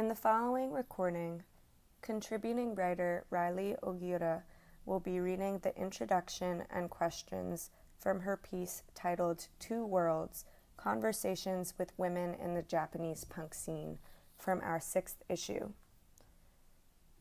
In the following recording, contributing writer Rhylli Ogiura will be reading the introduction and questions from her piece titled Two Worlds, Conversations with Women in the Japanese Punk Scene from our 6th issue.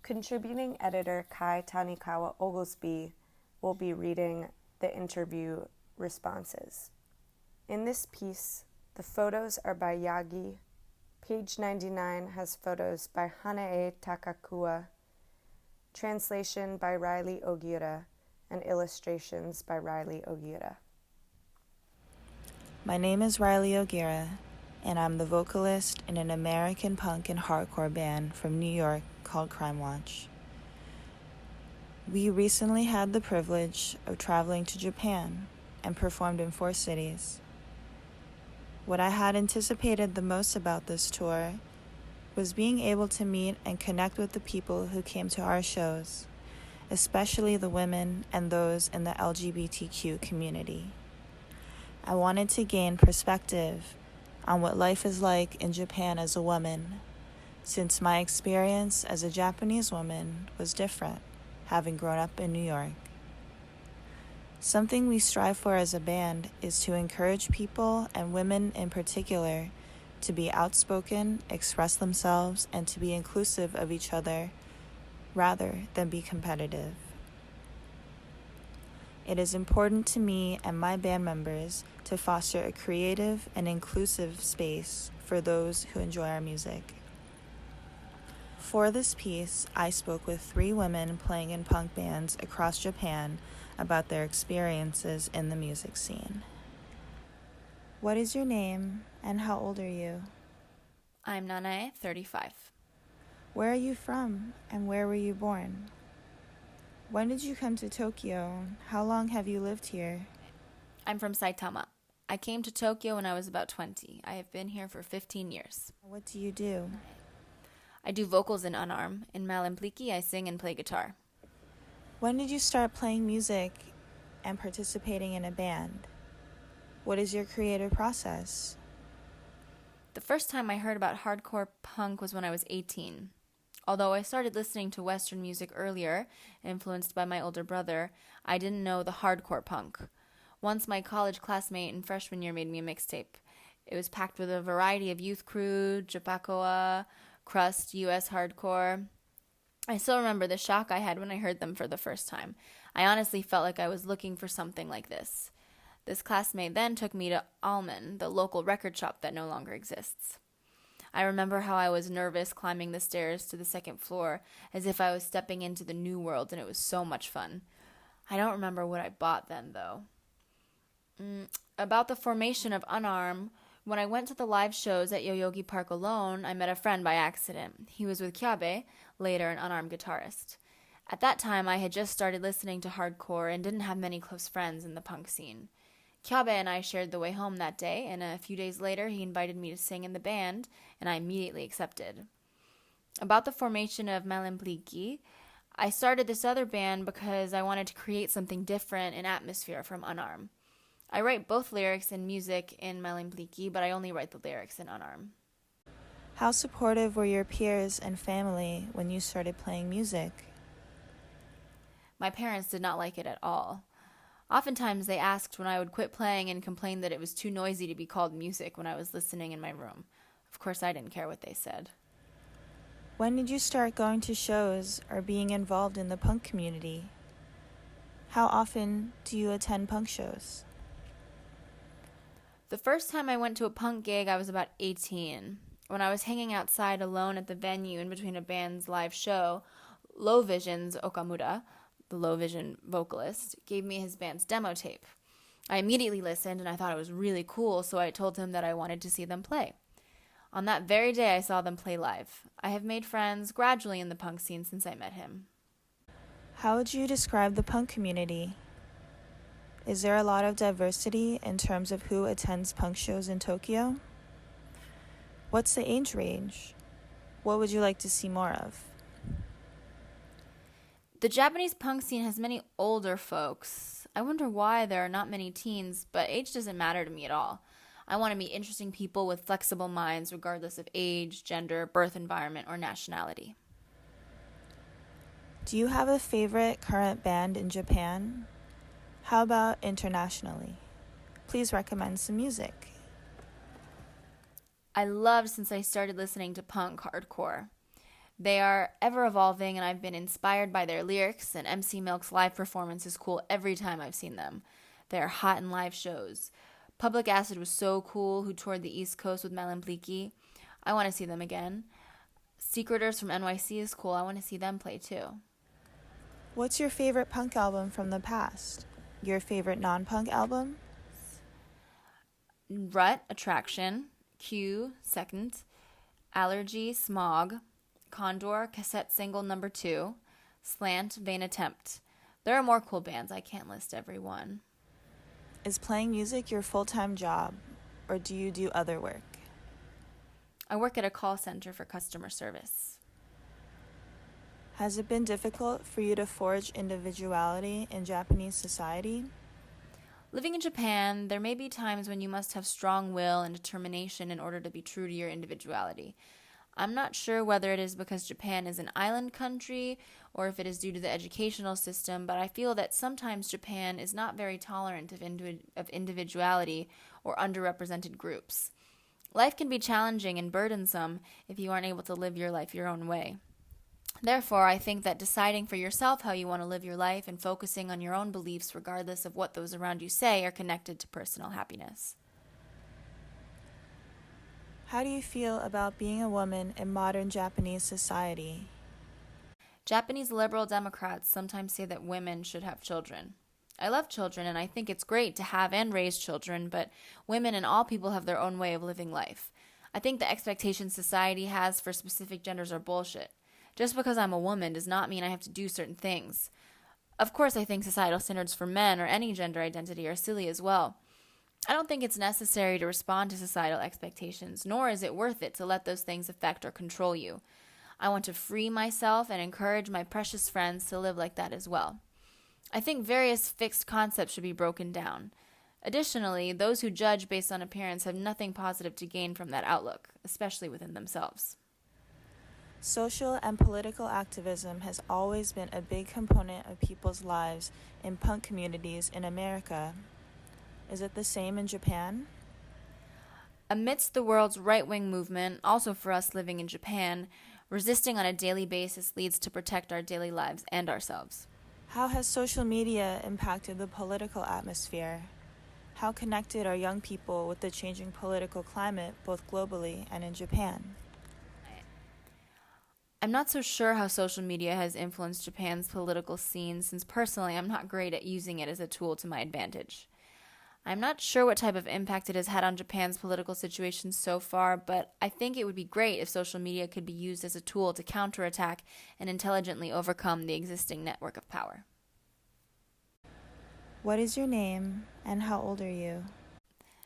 Contributing editor Cai Tanikawa Oglesby will be reading the interview responses. In this piece, the photos are by Yagi. Page 99 has photos by Nanae Takakua, translation by Rhylli Ogiura, and illustrations by Rhylli Ogiura. My name is Rhylli Ogiura, and I'm the vocalist in an American punk and hardcore band from New York called Crime Watch. We recently had the privilege of traveling to Japan and performed in 4 cities. What I had anticipated the most about this tour was being able to meet and connect with the people who came to our shows, especially the women and those in the LGBTQ community. I wanted to gain perspective on what life is like in Japan as a woman, since my experience as a Japanese woman was different, having grown up in New York. Something we strive for as a band is to encourage people, and women in particular, to be outspoken, express themselves, and to be inclusive of each other, rather than be competitive. It is important to me and my band members to foster a creative and inclusive space for those who enjoy our music. For this piece, I spoke with 3 women playing in punk bands across Japan about their experiences in the music scene. What is your name, and how old are you? I'm Nanae, 35. Where are you from, and where were you born? When did you come to Tokyo? How long have you lived here? I'm from Saitama. I came to Tokyo when I was about 20. I have been here for 15 years. What do you do? I do vocals in Unarmed. In Malimpliki, I sing and play guitar. When did you start playing music and participating in a band? What is your creative process? The first time I heard about hardcore punk was when I was 18. Although I started listening to Western music earlier, influenced by my older brother, I didn't know the hardcore punk. Once my college classmate in freshman year made me a mixtape. It was packed with a variety of Youth Crew, Japakoa, Crust, US hardcore. I still remember the shock I had when I heard them for the first time. I honestly felt like I was looking for something like this. This classmate then took me to Alman, the local record shop that no longer exists. I remember how I was nervous climbing the stairs to the 2nd floor, as if I was stepping into the new world, and it was so much fun. I don't remember what I bought then, though. About the formation of Unarmed, when I went to the live shows at Yoyogi Park alone, I met a friend by accident. He was with Kyabe, later an Unarmed guitarist. At that time, I had just started listening to hardcore and didn't have many close friends in the punk scene. Kyabe and I shared the way home that day, and a few days later he invited me to sing in the band, and I immediately accepted. About the formation of Malimpliki, I started this other band because I wanted to create something different in atmosphere from Unarmed. I write both lyrics and music in Malimpliki, but I only write the lyrics in Unarmed. How supportive were your peers and family when you started playing music? My parents did not like it at all. Oftentimes they asked when I would quit playing and complained that it was too noisy to be called music when I was listening in my room. Of course, I didn't care what they said. When did you start going to shows or being involved in the punk community? How often do you attend punk shows? The first time I went to a punk gig, I was about 18. When I was hanging outside alone at the venue in between a band's live show, Low Vision's Okamura, the Low Vision vocalist, gave me his band's demo tape. I immediately listened and I thought it was really cool, so I told him that I wanted to see them play. On that very day, I saw them play live. I have made friends gradually in the punk scene since I met him. How would you describe the punk community? Is there a lot of diversity in terms of who attends punk shows in Tokyo? What's the age range? What would you like to see more of? The Japanese punk scene has many older folks. I wonder why there are not many teens, but age doesn't matter to me at all. I want to meet interesting people with flexible minds regardless of age, gender, birth environment, or nationality. Do you have a favorite current band in Japan? How about internationally? Please recommend some music. I loved since I started listening to punk hardcore. They are ever evolving, and I've been inspired by their lyrics, and MC Milk's live performance is cool every time I've seen them. They are hot in live shows. Public Acid was so cool, who toured the East Coast with Malampliki. I want to see them again. Secreters from NYC is cool. I want to see them play too. What's your favorite punk album from the past? Your favorite non-punk album? Rut, Attraction. Q, Second. Allergy, Smog. Condor, Cassette Single Number 2. Slant, Vain Attempt. There are more cool bands. I can't list every one. Is playing music your full-time job, or do you do other work? I work at a call center for customer service. Has it been difficult for you to forge individuality in Japanese society? Living in Japan, there may be times when you must have strong will and determination in order to be true to your individuality. I'm not sure whether it is because Japan is an island country or if it is due to the educational system, but I feel that sometimes Japan is not very tolerant of individuality or underrepresented groups. Life can be challenging and burdensome if you aren't able to live your life your own way. Therefore, I think that deciding for yourself how you want to live your life and focusing on your own beliefs regardless of what those around you say are connected to personal happiness. How do you feel about being a woman in modern Japanese society? Japanese liberal Democrats sometimes say that women should have children. I love children and I think it's great to have and raise children, but women and all people have their own way of living life. I think the expectations society has for specific genders are bullshit. Just because I'm a woman does not mean I have to do certain things. Of course, I think societal standards for men or any gender identity are silly as well. I don't think it's necessary to respond to societal expectations, nor is it worth it to let those things affect or control you. I want to free myself and encourage my precious friends to live like that as well. I think various fixed concepts should be broken down. Additionally, those who judge based on appearance have nothing positive to gain from that outlook, especially within themselves. Social and political activism has always been a big component of people's lives in punk communities in America. Is it the same in Japan? Amidst the world's right-wing movement, also for us living in Japan, resisting on a daily basis leads to protect our daily lives and ourselves. How has social media impacted the political atmosphere? How connected are young people with the changing political climate both globally and in Japan? I'm not so sure how social media has influenced Japan's political scene, since personally I'm not great at using it as a tool to my advantage. I'm not sure what type of impact it has had on Japan's political situation so far, but I think it would be great if social media could be used as a tool to counterattack and intelligently overcome the existing network of power. What is your name and how old are you?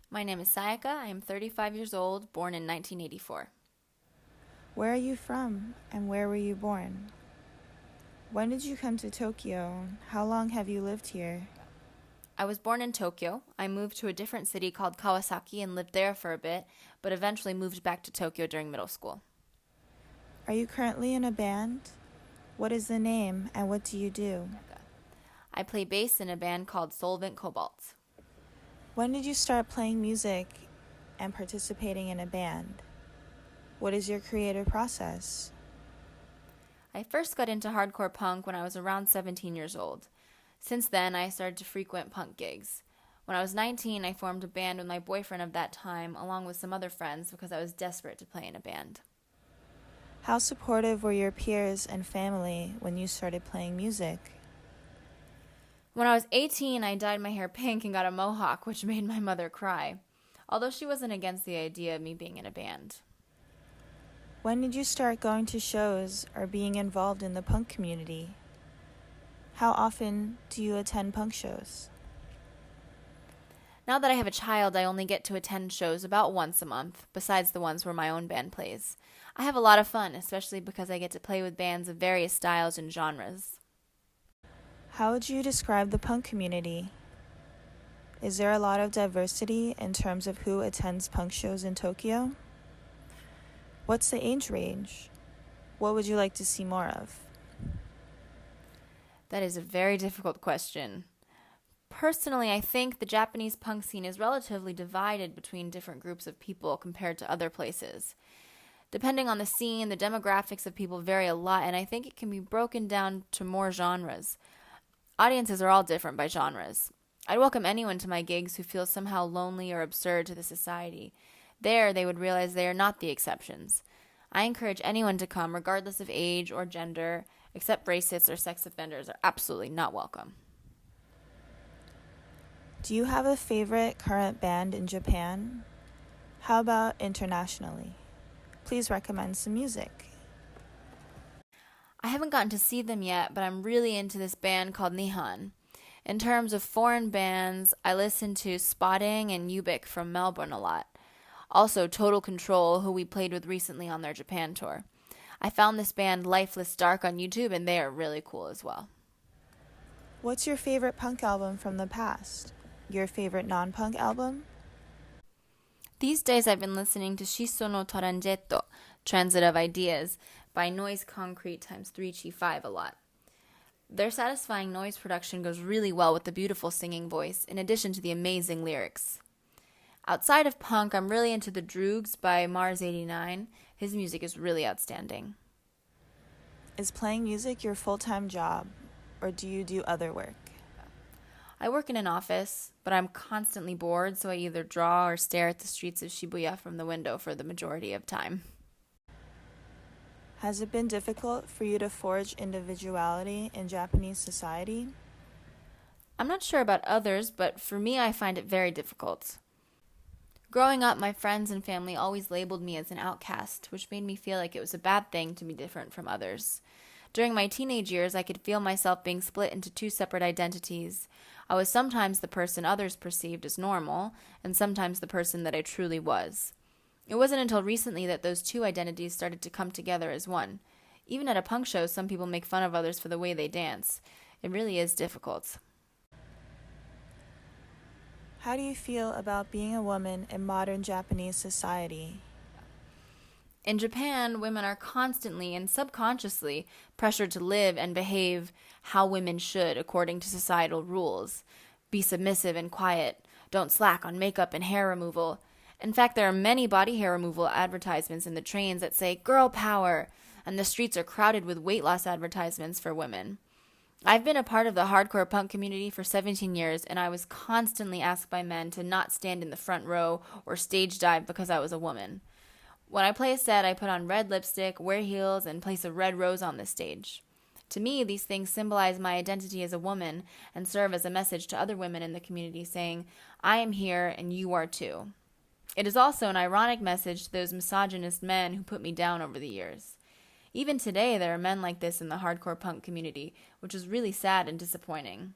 My name is Sayaka. I am 35 years old, born in 1984. Where are you from and where were you born? When did you come to Tokyo? How long have you lived here? I was born in Tokyo. I moved to a different city called Kawasaki and lived there for a bit, but eventually moved back to Tokyo during middle school. Are you currently in a band? What is the name and what do you do? I play bass in a band called Solvent Cobalt. When did you start playing music and participating in a band? What is your creative process? I first got into hardcore punk when I was around 17 years old. Since then, I started to frequent punk gigs. When I was 19, I formed a band with my boyfriend of that time, along with some other friends, because I was desperate to play in a band. How supportive were your peers and family when you started playing music? When I was 18, I dyed my hair pink and got a mohawk, which made my mother cry, although she wasn't against the idea of me being in a band. When did you start going to shows or being involved in the punk community? How often do you attend punk shows? Now that I have a child, I only get to attend shows about once a month, besides the ones where my own band plays. I have a lot of fun, especially because I get to play with bands of various styles and genres. How would you describe the punk community? Is there a lot of diversity in terms of who attends punk shows in Tokyo? What's the age range? What would you like to see more of? That is a very difficult question. Personally, I think the Japanese punk scene is relatively divided between different groups of people compared to other places. Depending on the scene, the demographics of people vary a lot, and I think it can be broken down to more genres. Audiences are all different by genres. I'd welcome anyone to my gigs who feels somehow lonely or absurd to the society. There, they would realize they are not the exceptions. I encourage anyone to come, regardless of age or gender, except racists or sex offenders are absolutely not welcome. Do you have a favorite current band in Japan? How about internationally? Please recommend some music. I haven't gotten to see them yet, but I'm really into this band called Nihon. In terms of foreign bands, I listen to Spotting and Ubik from Melbourne a lot. Also Total Control, who we played with recently on their Japan tour. I found this band Lifeless Dark on YouTube, and they are really cool as well. What's your favorite punk album from the past? Your favorite non-punk album? These days I've been listening to Shiso no Torangetto, Transit of Ideas, by Noise Concrete times 3G5 a lot. Their satisfying noise production goes really well with the beautiful singing voice, in addition to the amazing lyrics. Outside of punk, I'm really into The Droogs by Mars89. His music is really outstanding. Is playing music your full-time job, or do you do other work? I work in an office, but I'm constantly bored, so I either draw or stare at the streets of Shibuya from the window for the majority of time. Has it been difficult for you to forge individuality in Japanese society? I'm not sure about others, but for me, I find it very difficult. Growing up, my friends and family always labeled me as an outcast, which made me feel like it was a bad thing to be different from others. During my teenage years, I could feel myself being split into two separate identities. I was sometimes the person others perceived as normal, and sometimes the person that I truly was. It wasn't until recently that those two identities started to come together as one. Even at a punk show, some people make fun of others for the way they dance. It really is difficult. How do you feel about being a woman in modern Japanese society? In Japan, women are constantly and subconsciously pressured to live and behave how women should according to societal rules. Be submissive and quiet. Don't slack on makeup and hair removal. In fact, there are many body hair removal advertisements in the trains that say "girl power," and the streets are crowded with weight loss advertisements for women. I've been a part of the hardcore punk community for 17 years, and I was constantly asked by men to not stand in the front row or stage dive because I was a woman. When I play a set, I put on red lipstick, wear heels, and place a red rose on the stage. To me, these things symbolize my identity as a woman and serve as a message to other women in the community saying, I am here and you are too. It is also an ironic message to those misogynist men who put me down over the years. Even today, there are men like this in the hardcore punk community, which is really sad and disappointing.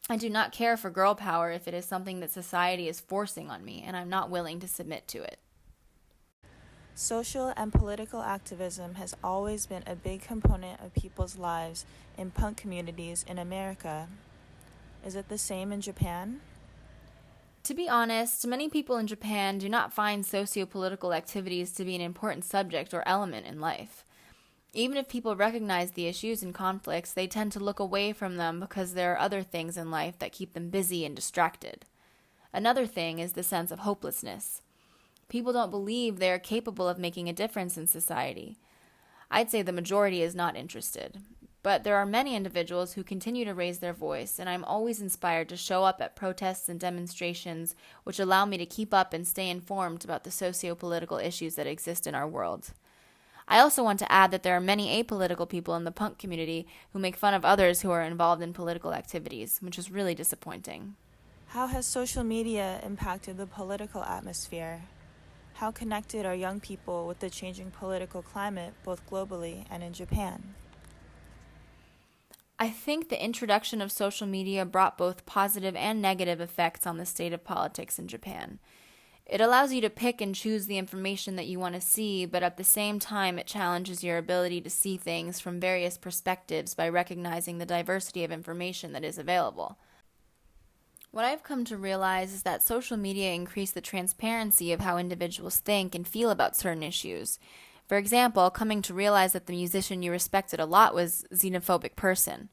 I do not care for girl power if it is something that society is forcing on me, and I'm not willing to submit to it. Social and political activism has always been a big component of people's lives in punk communities in America. Is it the same in Japan? To be honest, many people in Japan do not find socio-political activities to be an important subject or element in life. Even if people recognize the issues and conflicts, they tend to look away from them because there are other things in life that keep them busy and distracted. Another thing is the sense of hopelessness. People don't believe they are capable of making a difference in society. I'd say the majority is not interested. But there are many individuals who continue to raise their voice, and I'm always inspired to show up at protests and demonstrations which allow me to keep up and stay informed about the socio-political issues that exist in our world. I also want to add that there are many apolitical people in the punk community who make fun of others who are involved in political activities, which is really disappointing. How has social media impacted the political atmosphere? How connected are young people with the changing political climate, both globally and in Japan? I think the introduction of social media brought both positive and negative effects on the state of politics in Japan. It allows you to pick and choose the information that you want to see, but at the same time it challenges your ability to see things from various perspectives by recognizing the diversity of information that is available. What I've come to realize is that social media increased the transparency of how individuals think and feel about certain issues. For example, coming to realize that the musician you respected a lot was a xenophobic person.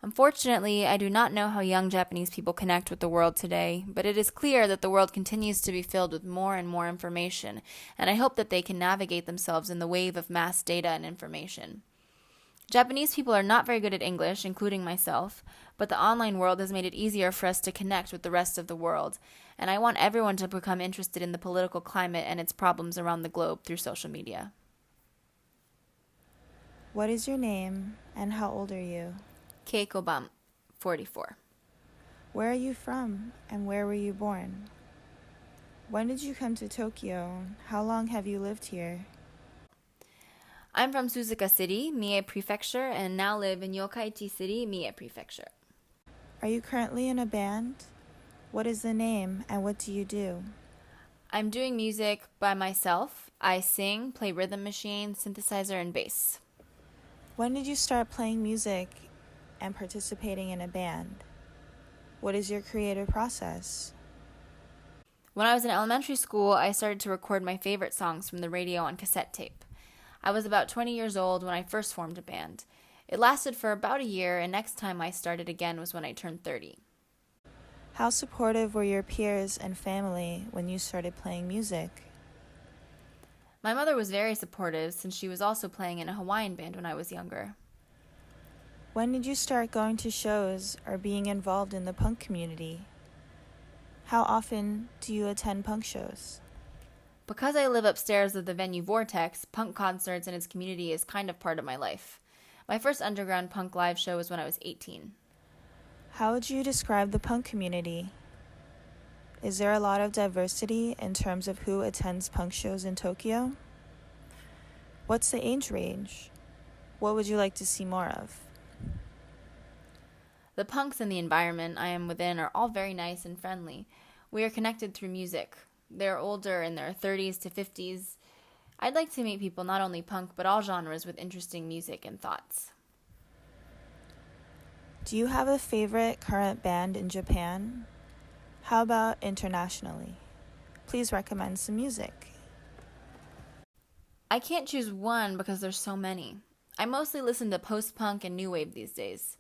Unfortunately, I do not know how young Japanese people connect with the world today, but it is clear that the world continues to be filled with more and more information, and I hope that they can navigate themselves in the wave of mass data and information. Japanese people are not very good at English, including myself, but the online world has made it easier for us to connect with the rest of the world, and I want everyone to become interested in the political climate and its problems around the globe through social media. What is your name and how old are you? Keiko Ban, 44. Where are you from and where were you born? When did you come to Tokyo? How long have you lived here? I'm from Suzuka City, Mie Prefecture, and now live in Yokkaichi City, Mie Prefecture. Are you currently in a band? What is the name and what do you do? I'm doing music by myself. I sing, play rhythm machine, synthesizer, and bass. When did you start playing music and participating in a band? What is your creative process? When I was in elementary school, I started to record my favorite songs from the radio on cassette tape. I was about 20 years old when I first formed a band. It lasted for about a year, and next time I started again was when I turned 30. How supportive were your peers and family when you started playing music? My mother was very supportive since she was also playing in a Hawaiian band when I was younger. When did you start going to shows or being involved in the punk community? How often do you attend punk shows? Because I live upstairs of the venue Vortex, punk concerts and its community is kind of part of my life. My first underground punk live show was when I was 18. How would you describe the punk community? Is there a lot of diversity in terms of who attends punk shows in Tokyo? What's the age range? What would you like to see more of? The punks and the environment I am within are all very nice and friendly. We are connected through music. They're older, in their 30s to 50s. I'd like to meet people not only punk, but all genres with interesting music and thoughts. Do you have a favorite current band in Japan? How about internationally? Please recommend some music. I can't choose one because there's so many. I mostly listen to post-punk and new wave these days.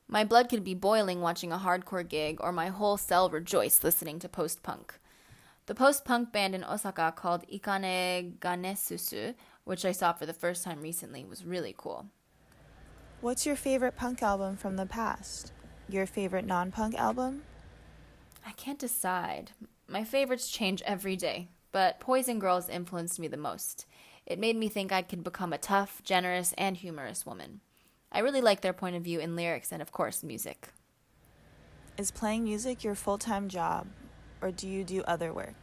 My blood could be boiling watching a hardcore gig, or my whole cell rejoice listening to post-punk. The post-punk band in Osaka called Ikane Ganesusu, which I saw for the first time recently, was really cool. What's your favorite punk album from the past? Your favorite non-punk album? I can't decide. My favorites change every day, but Poison Girls influenced me the most. It made me think I could become a tough, generous, and humorous woman. I really like their point of view in lyrics and, of course, music. Is playing music your full-time job, or do you do other work?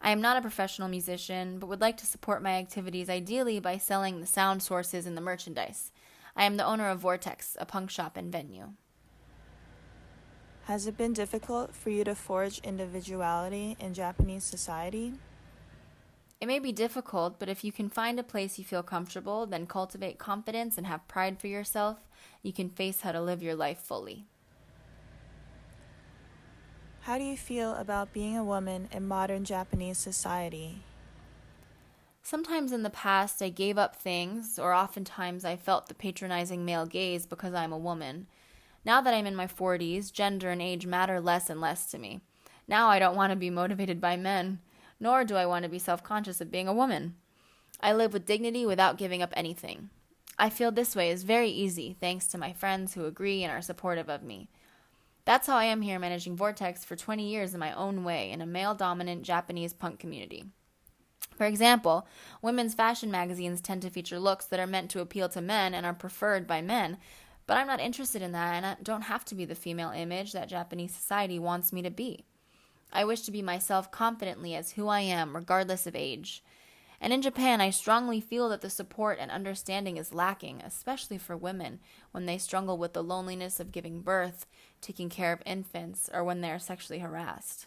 I am not a professional musician, but would like to support my activities ideally by selling the sound sources and the merchandise. I am the owner of Vortex, a punk shop and venue. Has it been difficult for you to forge individuality in Japanese society? It may be difficult, but if you can find a place you feel comfortable, then cultivate confidence and have pride for yourself, you can face how to live your life fully. How do you feel about being a woman in modern Japanese society? Sometimes in the past I gave up things, or oftentimes I felt the patronizing male gaze because I'm a woman. Now that I'm in my 40s, gender and age matter less and less to me. Now I don't want to be motivated by men, nor do I want to be self-conscious of being a woman. I live with dignity without giving up anything. I feel this way is very easy thanks to my friends who agree and are supportive of me. That's how I am here managing Vortex for 20 years in my own way in a male-dominant Japanese punk community. For example, women's fashion magazines tend to feature looks that are meant to appeal to men and are preferred by men, but I'm not interested in that and I don't have to be the female image that Japanese society wants me to be. I wish to be myself confidently as who I am, regardless of age. And in Japan, I strongly feel that the support and understanding is lacking, especially for women, when they struggle with the loneliness of giving birth, taking care of infants, or when they are sexually harassed.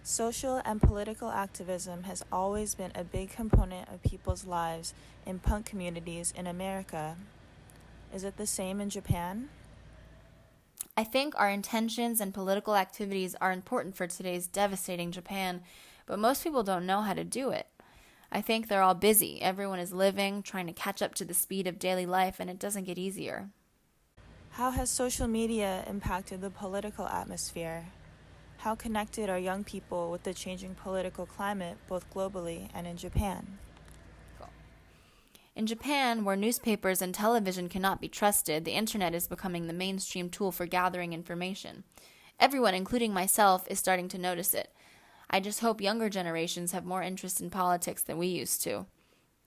Social and political activism has always been a big component of people's lives in punk communities in America. Is it the same in Japan? I think our intentions and political activities are important for today's devastating Japan, but most people don't know how to do it. I think they're all busy. Everyone is living, trying to catch up to the speed of daily life, and it doesn't get easier. How has social media impacted the political atmosphere? How connected are young people with the changing political climate, both globally and in Japan? In Japan, where newspapers and television cannot be trusted, the internet is becoming the mainstream tool for gathering information. Everyone, including myself, is starting to notice it. I just hope younger generations have more interest in politics than we used to.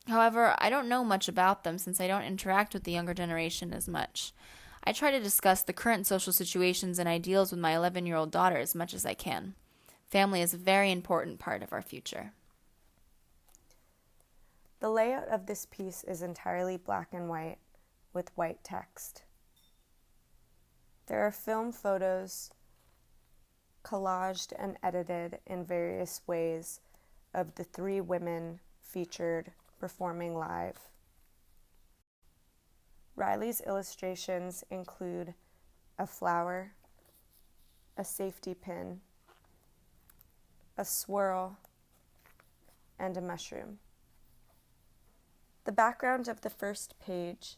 However, I don't know much about them since I don't interact with the younger generation as much. I try to discuss the current social situations and ideals with my 11-year-old daughter as much as I can. Family is a very important part of our future. The layout of this piece is entirely black and white with white text. There are film photos collaged and edited in various ways of the 3 women featured performing live. Rhylli's illustrations include a flower, a safety pin, a swirl, and a mushroom. The background of the first page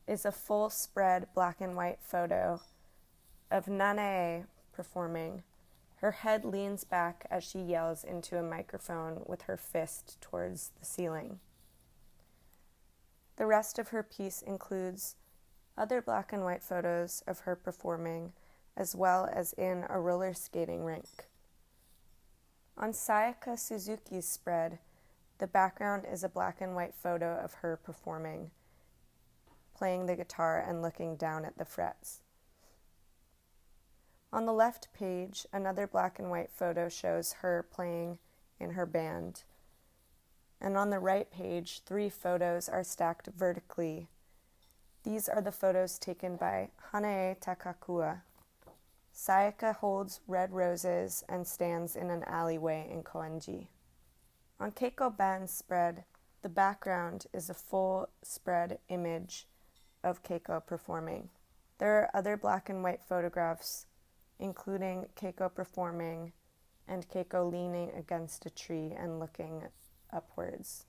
is a full spread black and white photo of Nanae performing. Her head leans back as she yells into a microphone with her fist towards the ceiling. The rest of her piece includes other black and white photos of her performing, as well as in a roller skating rink. On Sayaka Suzuki's spread, the background is a black and white photo of her performing, playing the guitar and looking down at the frets. On the left page, another black and white photo shows her playing in her band. And on the right page, 3 photos are stacked vertically. These are the photos taken by Hanae Takakua. Sayaka holds red roses and stands in an alleyway in Koenji. On Keiko Ban's spread, the background is a full spread image of Keiko performing. There are other black and white photographs, including Keiko performing and Keiko leaning against a tree and looking upwards.